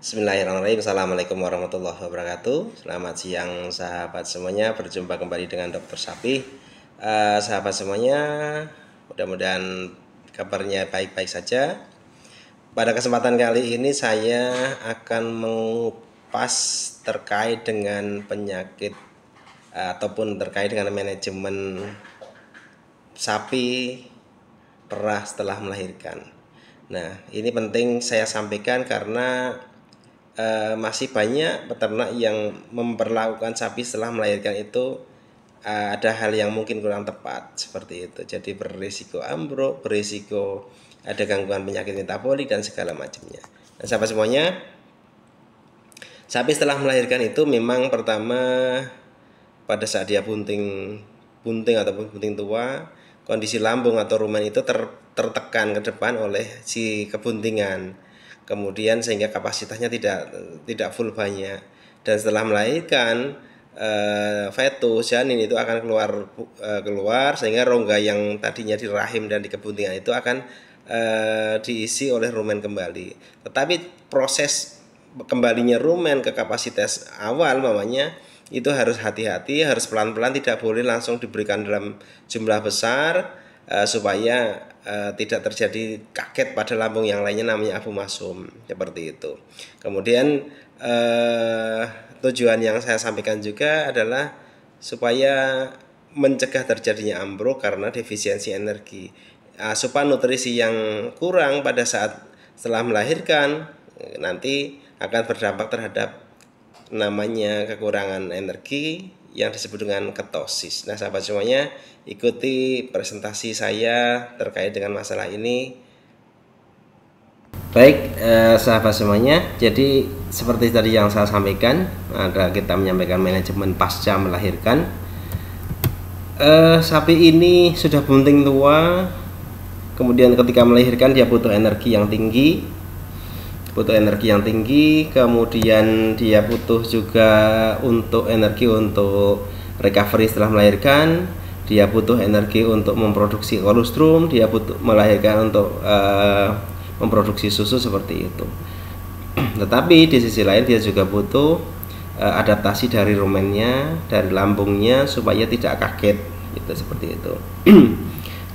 Bismillahirrahmanirrahim. Assalamualaikum warahmatullahi wabarakatuh. Selamat siang sahabat semuanya. Berjumpa kembali dengan Dokter Sapi. Sahabat semuanya, mudah-mudahan kabarnya baik-baik saja. Pada kesempatan kali ini saya akan mengupas terkait dengan penyakit ataupun terkait dengan manajemen sapi perah setelah melahirkan. Nah, ini penting saya sampaikan karena masih banyak peternak yang memperlakukan sapi setelah melahirkan itu ada hal yang mungkin kurang tepat seperti itu. Jadi berisiko ambruk, berisiko ada gangguan penyakit metabolik dan segala macamnya. Nah, sahabat semuanya, sapi setelah melahirkan itu memang pertama pada saat dia bunting ataupun bunting tua, kondisi lambung atau rumen itu tertekan ke depan oleh si kebuntingan. Kemudian sehingga kapasitasnya tidak full banyak, dan setelah melahirkan fetus janin itu akan keluar sehingga rongga yang tadinya di rahim dan di kebuntingan itu akan diisi oleh rumen kembali. Tetapi proses kembalinya rumen ke kapasitas awal mamanya itu harus hati-hati, harus pelan-pelan, tidak boleh langsung diberikan dalam jumlah besar supaya tidak terjadi kaget pada lambung yang lainnya, namanya afumasum seperti itu. Kemudian tujuan yang saya sampaikan juga adalah supaya mencegah terjadinya ambruk karena defisiensi energi. Asupan nutrisi yang kurang pada saat setelah melahirkan nanti akan berdampak terhadap namanya kekurangan energi yang disebut dengan ketosis. Nah, sahabat semuanya, ikuti presentasi saya terkait dengan masalah ini. Baik, sahabat semuanya, jadi seperti tadi yang saya sampaikan, ada kita menyampaikan manajemen pasca melahirkan. Sapi ini sudah bunting tua, kemudian ketika melahirkan dia butuh energi yang tinggi. Kemudian dia butuh juga energi untuk recovery setelah melahirkan, dia butuh energi untuk memproduksi kolostrum, dia butuh melahirkan untuk memproduksi susu seperti itu. Tetapi di sisi lain dia juga butuh adaptasi dari rumennya, dari lambungnya supaya tidak kaget, gitu, seperti itu.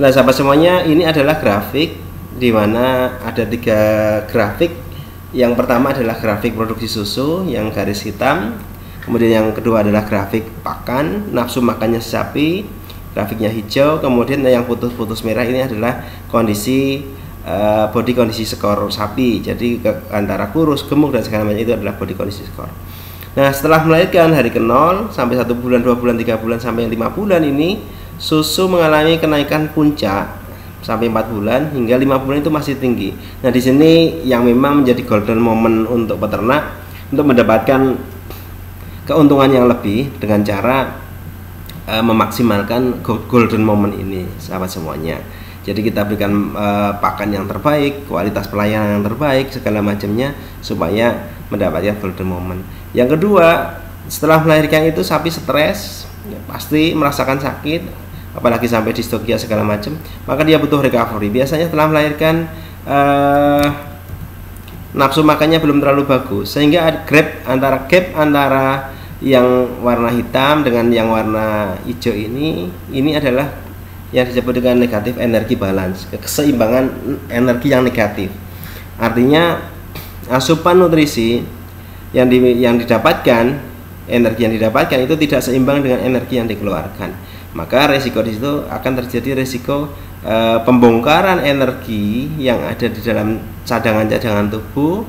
Nah, sahabat semuanya, ini adalah grafik di mana ada 3 grafik. Yang pertama adalah grafik produksi susu yang garis hitam, kemudian yang kedua adalah grafik pakan, nafsu makannya sapi, grafiknya hijau, kemudian yang putus-putus merah ini adalah kondisi body kondisi skor sapi. Jadi antara kurus, gemuk dan segala macam itu adalah body kondisi skor. Nah, setelah melahirkan hari ke-0 sampai 1 bulan, 2 bulan, 3 bulan sampai 5 bulan ini susu mengalami kenaikan puncak sampai 4 bulan hingga 5 bulan itu masih tinggi. Nah, di sini yang memang menjadi golden moment untuk peternak untuk mendapatkan keuntungan yang lebih dengan cara memaksimalkan golden moment ini, sahabat semuanya. Jadi kita berikan pakan yang terbaik, kualitas pelayanan yang terbaik, segala macamnya supaya mendapatkan golden moment. Yang kedua, setelah melahirkan itu sapi stres, pasti merasakan sakit, apalagi sampai distokia segala macam, maka dia butuh recovery. Biasanya setelah melahirkan nafsu makannya belum terlalu bagus, sehingga gap antara yang warna hitam dengan yang warna hijau ini adalah yang disebut dengan negatif energi balance, keseimbangan energi yang negatif. Artinya asupan nutrisi yang didapatkan, energi yang didapatkan itu tidak seimbang dengan energi yang dikeluarkan. Maka resiko di situ akan terjadi resiko pembongkaran energi yang ada di dalam cadangan-cadangan tubuh,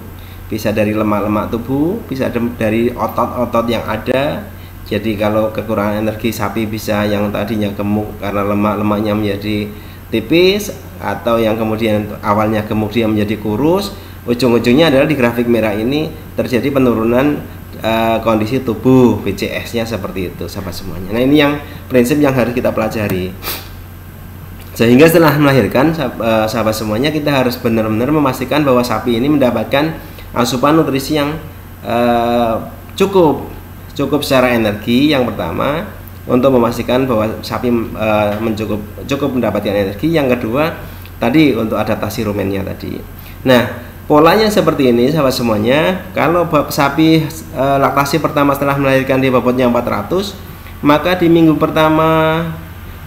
bisa dari lemak-lemak tubuh, bisa dari otot-otot yang ada. Jadi kalau kekurangan energi, sapi bisa yang tadinya gemuk karena lemak-lemaknya menjadi tipis, atau yang kemudian awalnya gemuk dia menjadi kurus. Ujung-ujungnya adalah di grafik merah ini terjadi penurunan kondisi tubuh, BCS-nya seperti itu, sahabat semuanya. Nah, ini yang prinsip yang harus kita pelajari. Sehingga setelah melahirkan, sahabat semuanya, kita harus benar-benar memastikan bahwa sapi ini mendapatkan asupan nutrisi yang cukup secara energi. Yang pertama, untuk memastikan bahwa sapi cukup mendapatkan energi. Yang kedua, tadi untuk adaptasi rumennya tadi. Nah, polanya seperti ini sahabat semuanya. Kalau sapi laktasi pertama setelah melahirkan dia bobotnya 400, maka di minggu pertama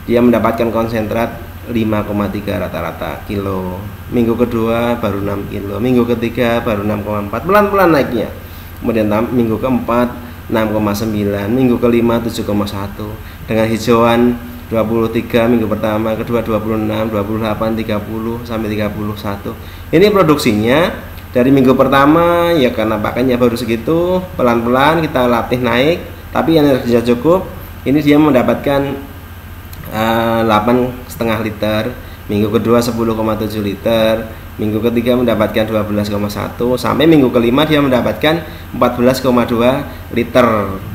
dia mendapatkan konsentrat 5,3 rata-rata kilo, minggu kedua baru 6 kilo, minggu ketiga baru 6,4, pelan-pelan naiknya. Kemudian minggu keempat 6,9, minggu kelima 7,1, dengan hijauan 23 minggu pertama, kedua 26, 28, 30 sampai 31. Ini produksinya dari minggu pertama ya, karena pakannya baru segitu, pelan-pelan kita latih naik, tapi energinya cukup. Ini dia mendapatkan 8,5 liter, minggu kedua 10,7 liter, minggu ketiga mendapatkan 12,1, sampai minggu kelima dia mendapatkan 14,2 liter.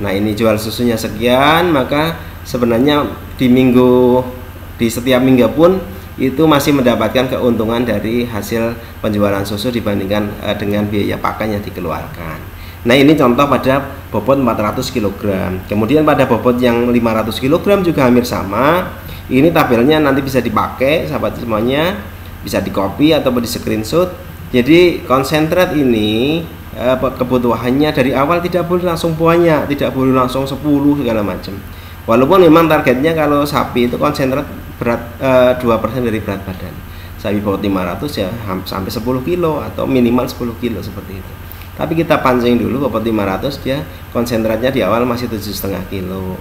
Nah, ini jual susunya sekian, maka sebenarnya di setiap minggu pun itu masih mendapatkan keuntungan dari hasil penjualan susu dibandingkan dengan biaya pakan yang dikeluarkan. Nah, ini contoh pada bobot 400 kg. Kemudian pada bobot yang 500 kg juga hampir sama. Ini tabelnya nanti bisa dipakai sahabat semuanya, bisa di copy atau di screenshot. Jadi konsentrat ini kebutuhannya dari awal tidak boleh langsung banyak, tidak boleh langsung 10 segala macam. Walaupun memang targetnya kalau sapi itu konsentrat berat 2% dari berat badan. Sapi bobot 500 ya sampai 10 kilo atau minimal 10 kilo seperti itu. Tapi kita pancing dulu bobot 500, dia konsentratnya di awal masih 7,5 kilo,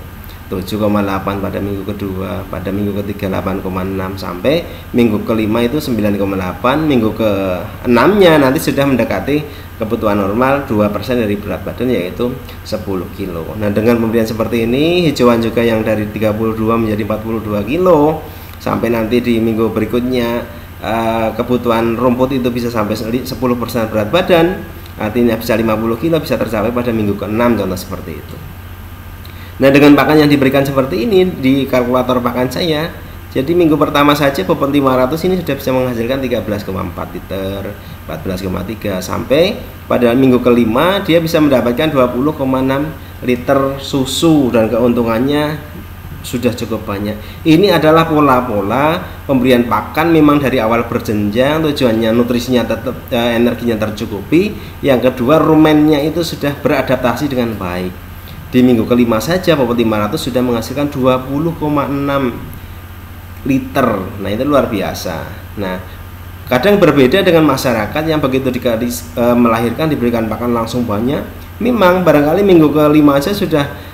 7,8 pada minggu kedua, pada minggu ketiga 8,6, sampai minggu kelima itu 9,8, minggu ke-6 nya nanti sudah mendekati kebutuhan normal 2% dari berat badan, yaitu 10 kilo. Nah, dengan pemberian seperti ini, hijauan juga yang dari 32 menjadi 42 kilo, sampai nanti di minggu berikutnya kebutuhan rumput itu bisa sampai 10% berat badan, artinya bisa 50 kilo, bisa tercapai pada minggu ke-6, contoh seperti itu. Nah, dengan pakan yang diberikan seperti ini di kalkulator pakan saya, jadi minggu pertama saja bobot 500 ini sudah bisa menghasilkan 13,4 liter, 14,3, sampai pada minggu kelima dia bisa mendapatkan 20,6 liter susu, dan keuntungannya sudah cukup banyak. Ini adalah pola-pola pemberian pakan memang dari awal berjenjang, tujuannya nutrisinya tetap energinya tercukupi. Yang kedua, rumennya itu sudah beradaptasi dengan baik. Di minggu kelima saja bobot 500 sudah menghasilkan 20,6 liter. Nah, itu luar biasa. Nah, kadang berbeda dengan masyarakat yang begitu melahirkan diberikan pakan langsung banyak. Memang barangkali minggu kelima aja sudah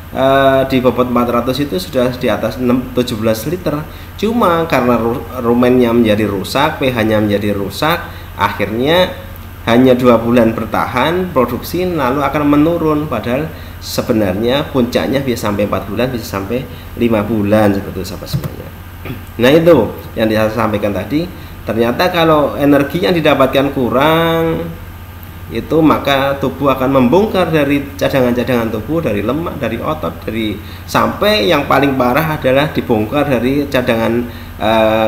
di bobot 400 itu sudah di atas 17 liter. Cuma karena rumennya menjadi rusak, pH-nya menjadi rusak, akhirnya hanya 2 bulan bertahan produksi lalu akan menurun, padahal sebenarnya puncaknya bisa sampai 4 bulan, bisa sampai 5 bulan seperti itu sahabat semuanya. Nah, itu yang saya sampaikan tadi. Ternyata kalau energi yang didapatkan kurang itu, maka tubuh akan membongkar dari cadangan-cadangan tubuh, dari lemak, dari otot, sampai yang paling parah adalah dibongkar dari cadangan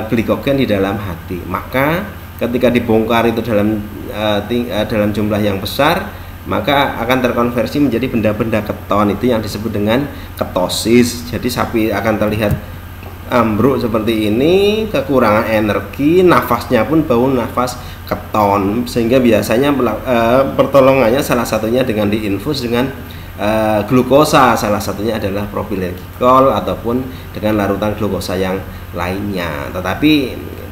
glikogen di dalam hati. Maka ketika dibongkar itu dalam jumlah yang besar, maka akan terkonversi menjadi benda-benda keton, itu yang disebut dengan ketosis. Jadi sapi akan terlihat ambruk seperti ini, kekurangan energi, nafasnya pun bau nafas keton, sehingga biasanya pertolongannya salah satunya dengan diinfus dengan glukosa, salah satunya adalah propilenglikol ataupun dengan larutan glukosa yang lainnya. Tetapi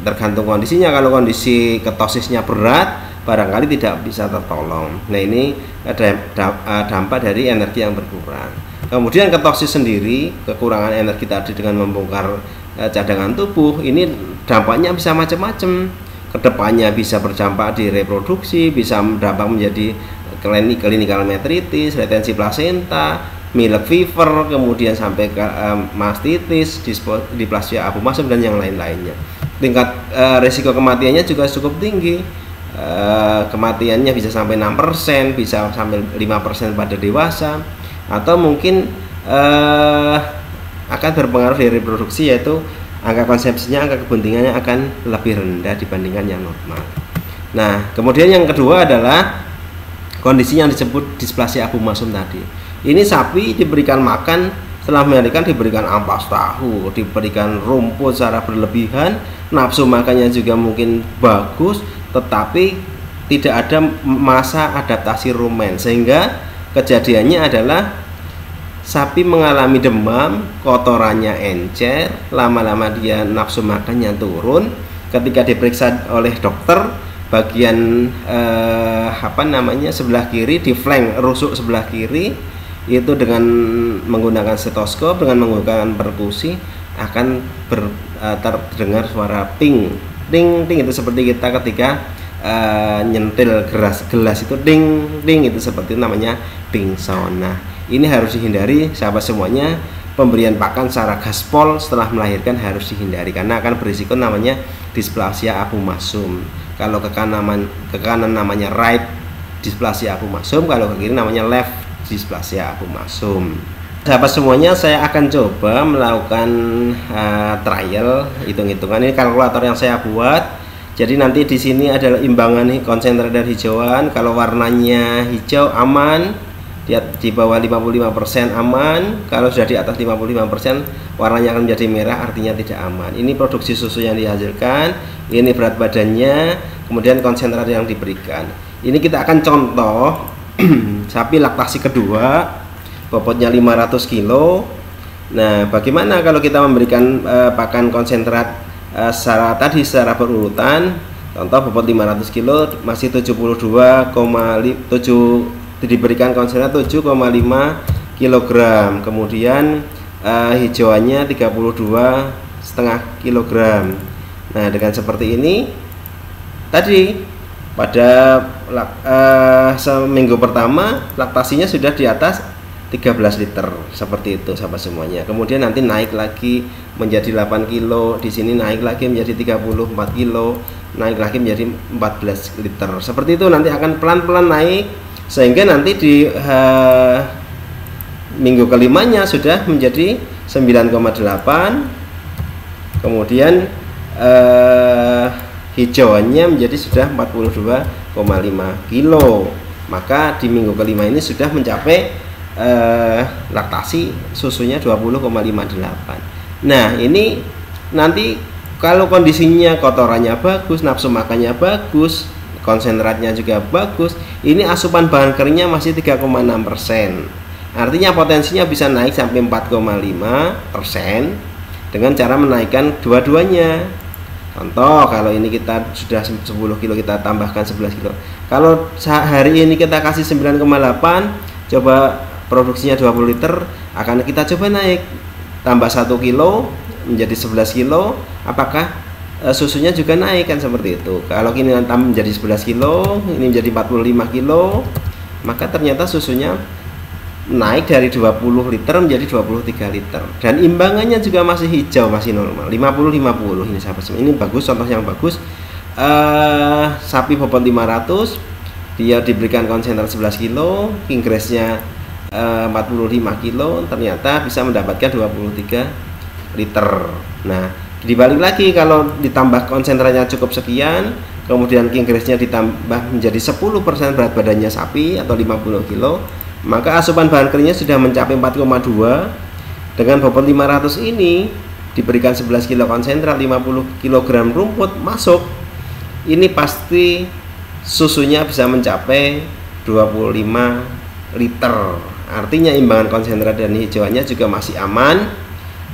tergantung kondisinya, kalau kondisi ketosisnya berat barangkali tidak bisa tertolong. Nah, ini dampak dari energi yang berkurang. Kemudian ketosis sendiri, kekurangan energi tadi dengan membongkar cadangan tubuh, ini dampaknya bisa macam-macam. Kedepannya bisa berdampak di reproduksi, bisa berdampak menjadi clinical metritis, retensi plasenta, milk fever, kemudian sampai ke mastitis, displasia abu masum, dan yang lain-lainnya. Tingkat resiko kematiannya juga cukup tinggi. Kematiannya bisa sampai 6%, bisa sampai 5% pada dewasa, atau mungkin akan berpengaruh dari reproduksi, yaitu angka konsepsinya, angka kebuntingannya akan lebih rendah dibandingkan yang normal. Nah, kemudian yang kedua adalah kondisi yang disebut displasia abu masum tadi. Ini sapi diberikan makan, setelah melahirkan diberikan ampas tahu, diberikan rumput secara berlebihan, nafsu makannya juga mungkin bagus, tetapi tidak ada masa adaptasi rumen, sehingga kejadiannya adalah sapi mengalami demam, kotorannya encer, lama-lama dia nafsu makannya turun. Ketika diperiksa oleh dokter, bagian sebelah kiri, di flank rusuk sebelah kiri itu dengan menggunakan stetoskop, dengan menggunakan perkusi akan terdengar suara ping, ding, ding. Itu seperti kita ketika nyentil gelas itu ding, ding, itu seperti itu, namanya ping sound. Nah, ini harus dihindari sahabat semuanya. Pemberian pakan secara gaspol setelah melahirkan harus dihindari karena akan berisiko namanya displasia abumasum. Kalau ke kanan namanya right displasia abumasum, kalau ke kiri namanya left displasia abumasum. Sahabat semuanya, saya akan coba melakukan trial hitung-hitungan. Ini kalkulator yang saya buat. Jadi nanti di sini adalah imbangan konsentrat dan hijauan. Kalau warnanya hijau aman, di bawah 55% aman. Kalau sudah di atas 55%, warnanya akan menjadi merah, artinya tidak aman. Ini produksi susu yang dihasilkan, ini berat badannya, kemudian konsentrat yang diberikan. Ini kita akan contoh sapi laktasi kedua, bobotnya 500 kilo. Nah, bagaimana kalau kita memberikan pakan konsentrat secara berurutan? Contoh bobot 500 kilo masih 72,7, diberikan konsentrat 7,5 kg, kemudian hijauannya 32,5 kg. Nah, dengan seperti ini tadi pada seminggu pertama laktasinya sudah di atas 13 liter seperti itu sahabat semuanya. Kemudian nanti naik lagi menjadi 8 kilo, di sini naik lagi menjadi 34 kilo, naik lagi menjadi 14 liter. Seperti itu nanti akan pelan-pelan naik sehingga nanti di minggu kelimanya sudah menjadi 9,8, kemudian hijauannya menjadi sudah 42,5 kilo. Maka di minggu kelima ini sudah mencapai laktasi susunya 20,58. Nah, ini nanti kalau kondisinya kotorannya bagus, nafsu makannya bagus, konsentratnya juga bagus, ini asupan bahan keringnya masih 3,6%. Artinya potensinya bisa naik sampai 4,5% dengan cara menaikkan dua-duanya. Contoh, kalau ini kita sudah 10 kilo, kita tambahkan 11 kilo. Kalau hari ini kita kasih 9,8, coba produksinya 20 liter, akan kita coba naik tambah 1 kilo menjadi 11 kilo, apakah susunya juga naik, kan seperti itu. Kalau kini tambah menjadi 11 kilo, ini menjadi 45 kilo, maka ternyata susunya naik dari 20 liter menjadi 23 liter. Dan imbangannya juga masih hijau, masih normal, 50-50. Ini sahabat semua, ini bagus, contoh yang bagus. Sapi bobot 500, dia diberikan konsentrat 11 kilo, king grass-nya 45 kilo, ternyata bisa mendapatkan 23 liter. Nah, dibalik lagi, kalau ditambah konsentratnya cukup sekian, kemudian king grass-nya ditambah menjadi 10% berat badannya sapi atau 50 kilo, maka asupan bahan keringnya sudah mencapai 4,2. Dengan bobot 500 ini diberikan 11 kilo konsentrat, 50 kg rumput masuk, ini pasti susunya bisa mencapai 25 liter. Artinya imbangan konsentrat dan hijauannya juga masih aman,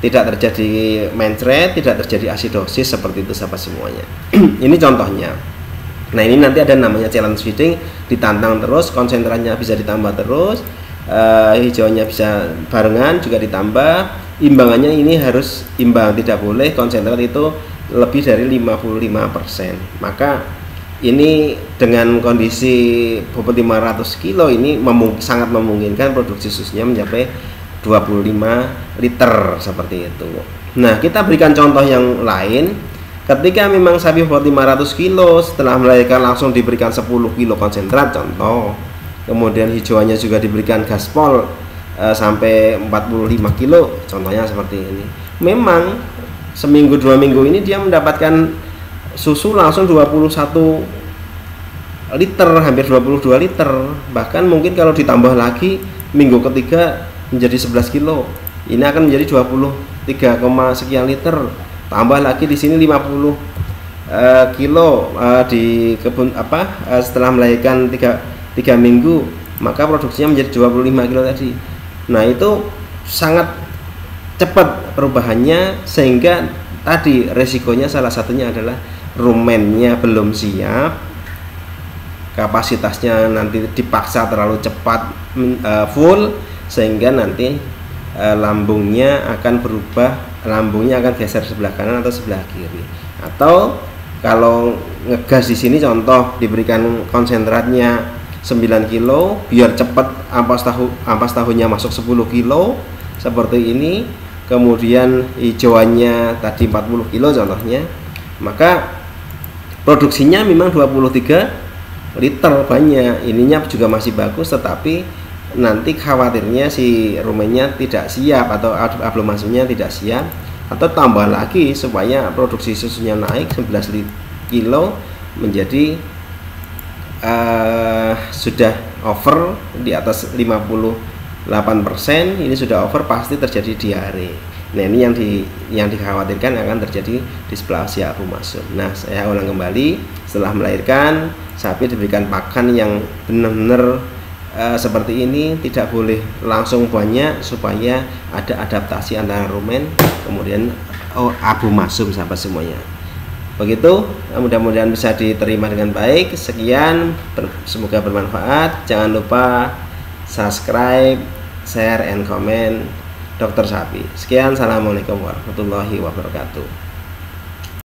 tidak terjadi mencret, tidak terjadi asidosis seperti itu sahabat semuanya. Ini contohnya. Nah, ini nanti ada namanya challenge feeding, ditantang terus, konsentratnya bisa ditambah terus, hijauannya bisa barengan juga ditambah, imbangannya ini harus imbang, tidak boleh konsentrat itu lebih dari 55%. Maka ini dengan kondisi bobot 500 kilo ini sangat memungkinkan produksi susunya mencapai 25 liter seperti itu. Nah, kita berikan contoh yang lain. Ketika memang sapi bobot 500 kilo setelah melahirkan langsung diberikan 10 kilo konsentrat contoh, kemudian hijauannya juga diberikan gaspol sampai 45 kilo contohnya seperti ini. Memang seminggu 2 minggu ini dia mendapatkan susu langsung 21 liter, hampir 22 liter. Bahkan mungkin kalau ditambah lagi minggu ketiga menjadi 11 kilo, ini akan menjadi 23, sekian liter. Tambah lagi di sini 50 kilo di kebun setelah melahirkan 3 minggu, maka produksinya menjadi 25 kilo tadi. Nah, itu sangat cepat perubahannya, sehingga tadi resikonya salah satunya adalah rumennya belum siap, kapasitasnya nanti dipaksa terlalu cepat full, sehingga nanti lambungnya akan berubah, lambungnya akan geser sebelah kanan atau sebelah kiri. Atau kalau ngegas di sini, contoh diberikan konsentratnya 9 kilo biar cepat ampas tahunya masuk 10 kilo seperti ini, kemudian hijauannya tadi 40 kilo contohnya, maka produksinya memang 23 liter banyak, ininya juga masih bagus, tetapi nanti khawatirnya si rumennya tidak siap atau ablomasiumnya tidak siap, atau tambah lagi supaya produksi susunya naik 11 kilo menjadi sudah over di atas 58%, ini sudah over, pasti terjadi diare. Nah, ini yang dikhawatirkan akan terjadi displasia abomasum. Nah, saya ulang kembali, setelah melahirkan sapi diberikan pakan yang benar-benar seperti ini, tidak boleh langsung banyak supaya ada adaptasi antara rumen kemudian abomasum sahabat semuanya. Begitu, mudah-mudahan bisa diterima dengan baik. Sekian, semoga bermanfaat. Jangan lupa subscribe, share, and comment Dokter Sapi. Sekian, assalamualaikum warahmatullahi wabarakatuh.